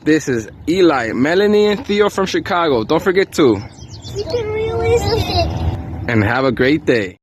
This is Eli, Melanie, and Theo from Chicago. Don't forget to keep it realistic and have a great day.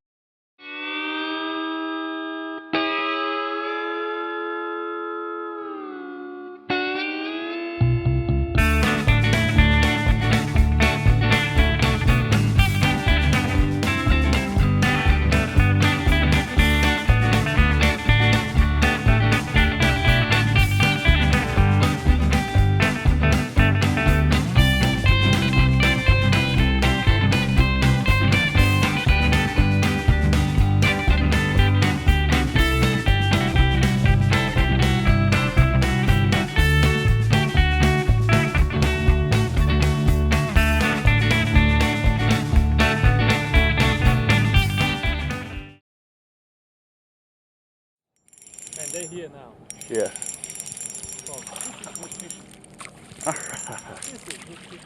And they're here now. Yeah. So this is good fishing. This is good fishing.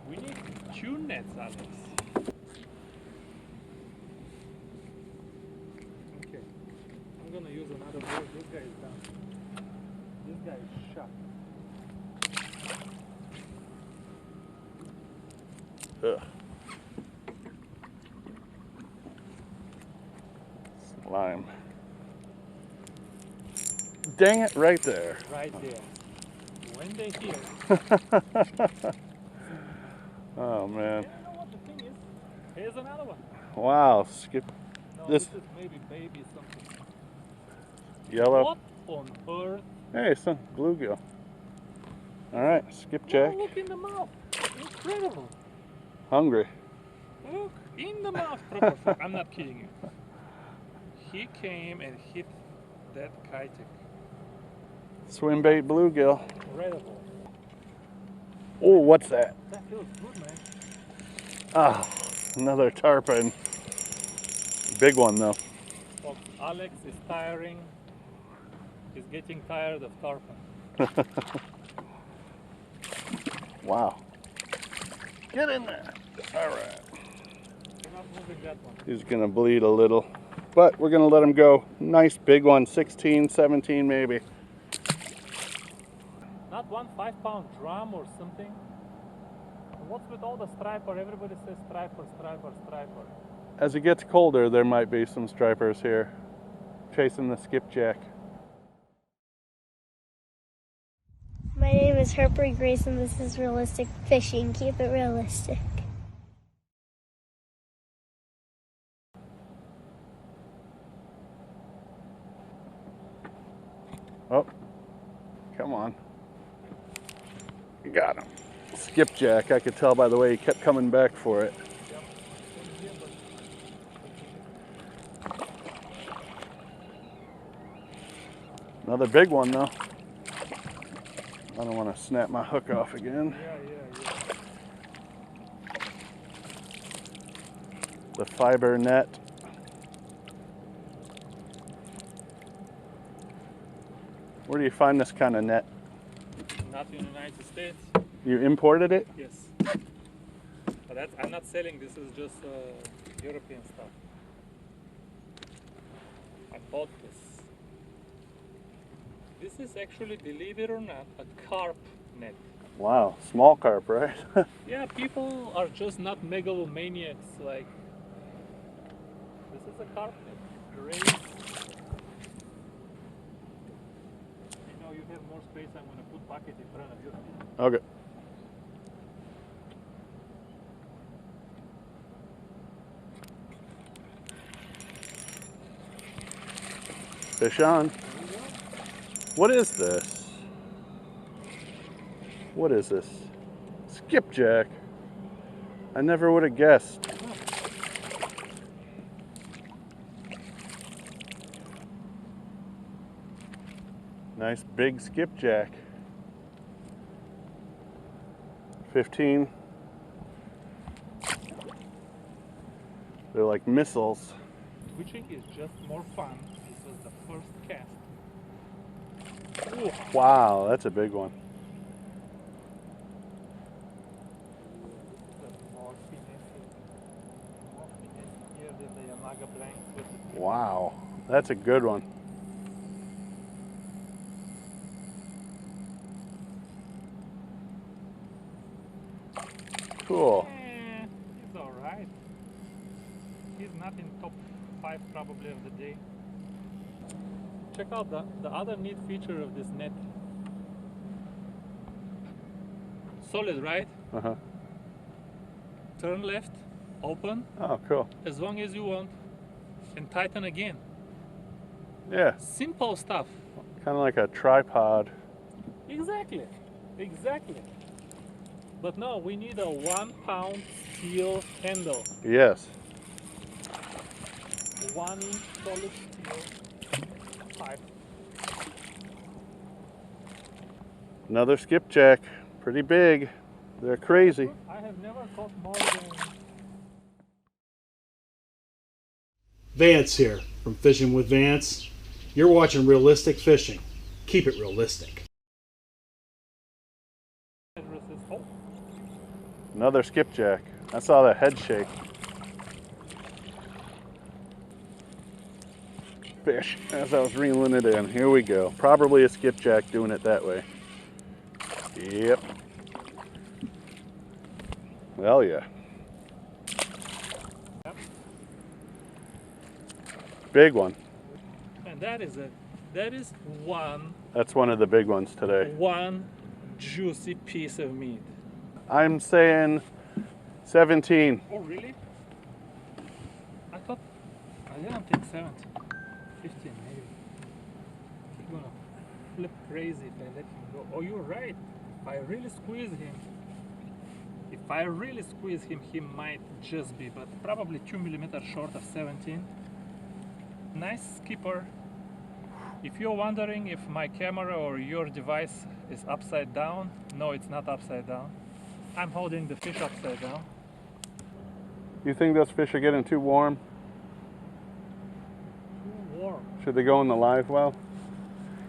We need tune nets, Alex. Okay. I'm gonna use another board. This guy is done. This guy is shot. Ugh. Slime. Dang it, right there. Right there. When they're here. Oh man. You know what the thing is? Here's another one. Wow, skip No, this this is maybe baby something. yellow. What on earth? Hey, some bluegill. All right, skipjack. Oh, look in the mouth. Incredible. Hungry. Look in the mouth. Proper. I'm not kidding you. He came and hit that kite. Swim bait bluegill. Incredible. Oh, what's that? That feels good, man. Oh, another tarpon. Big one though. Folks, Alex is tiring. He's getting tired of tarpon. Wow. Get in there. All right. We're not moving that one. He's gonna bleed a little, but we're gonna let him go. Nice big one, 16, 17 maybe. Not one 5-pound drum or something. What's with all the striper? Everybody says striper, striper, striper. As it gets colder, there might be some stripers here, chasing the skipjack. My name is Harper Grace and this is Realistic Fishing. Keep it realistic. Oh, come on. You got him. Skipjack, I could tell by the way he kept coming back for it. Another big one though. I don't want to snap my hook off again. Yeah. The fiber net. Where do you find this kind of net? Not in the United States. You imported it? Yes. But that's, I'm not selling. This is just European stuff. I bought this. This is actually, believe it or not, a carp net. Wow, small carp, right? Yeah, people are just not megalomaniacs like. This is a carp net. Great. You know, you have more space. I'm gonna put bucket in front of you. Okay. Fish on. What is this? What is this? Skipjack. I never would have guessed. Nice big skipjack. 15. They're like missiles. Twitching is just more fun. This was the first cast. Ooh. Wow, that's a big one. More finesse here than the Yamaga blanks with the Wow, That's a good one. Cool. He's alright. He's not in top 5 probably of the day. Check out the other neat feature of this net. Solid, right? Uh-huh. Turn left, open, Oh, cool. as long as you want, and tighten again. Yeah, Simple stuff. kind of like a tripod. Exactly, exactly. But no, we need a 1 pound steel handle. Yes. 1 inch solid steel pipe. Another skipjack. Pretty big. They're crazy. I have never caught more than... Vance here from Fishing with Vance. You're watching Realistic Fishing. Keep it realistic. Oh, Another skipjack. I saw the head shake. Fish as I was reeling it in. Here we go. Probably a skipjack doing it that way. Yep. Well, yeah. yep. Big one. And that is one That's one of the big ones today. juicy piece of meat. I'm saying 17. Oh, really? I didn't think 17. 15 maybe. He's gonna flip crazy if I let him go. Oh, you're right. If I really squeeze him, he might just be, but probably 2 millimeters short of 17. Nice skipper. If you're wondering if my camera or your device is upside down, no, it's not upside down. I'm holding the fish upside down. You think those fish are getting too warm? Too warm. Should they go in the live well?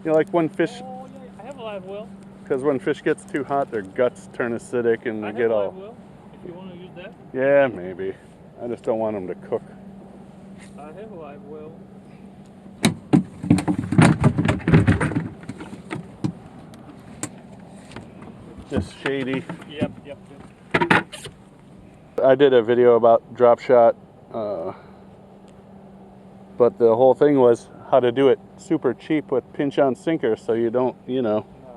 You know, like when fish, Oh yeah, I have a live well. because when fish gets too hot, their guts turn acidic and I they have get a live all... well. If you want to use that, Yeah, maybe. I just don't want them to cook. I have a live well. Just shady. Yep. I did a video about drop shot, but the whole thing was how to do it super cheap with pinch on sinker so you don't,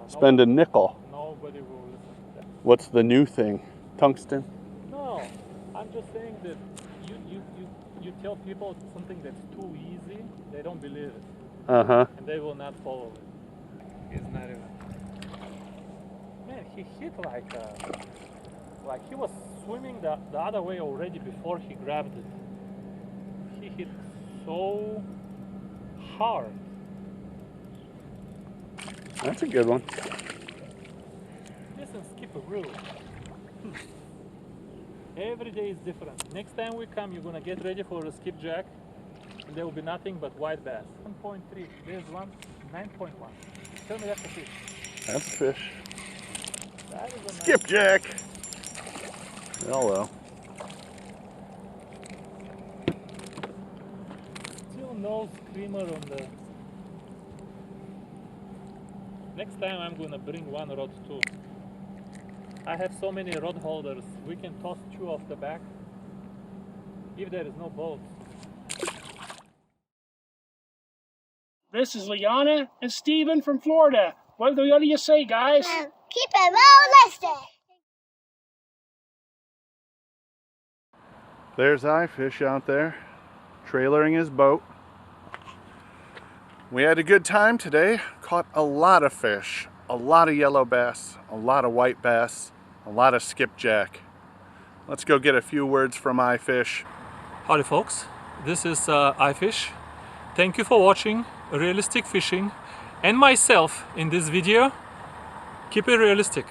spend a nickel. Nobody will listen to that. What's the new thing? Tungsten? No, I'm just saying that you tell people something that's too easy, they don't believe it, Uh-huh. and they will not follow it. It's not even. Man, he hit like he was swimming the other way already before he grabbed it. He hit so hard. That's a good one. Listen, skipper, really. Every day is different. Next time we come, you're gonna get ready for a skipjack, and there will be nothing but white bass. 1.3. There's one. 9.1. Tell me that's a fish. That's a fish. That is a nice. Skipjack! Hello. Still no screamer on the. Next time I'm gonna bring one rod too. I have so many rod holders. We can toss Chue off the back if there is no boat. This is Liana and Steven from Florida. What do you say, guys? Keep it realistic. There's iFish out there, trailering his boat. We had a good time today. Caught a lot of fish. A lot of yellow bass, a lot of white bass, a lot of skipjack. Let's go get a few words from iFish. Howdy folks, this is iFish. Thank you for watching Realistic Fishing and myself in this video. Keep it realistic.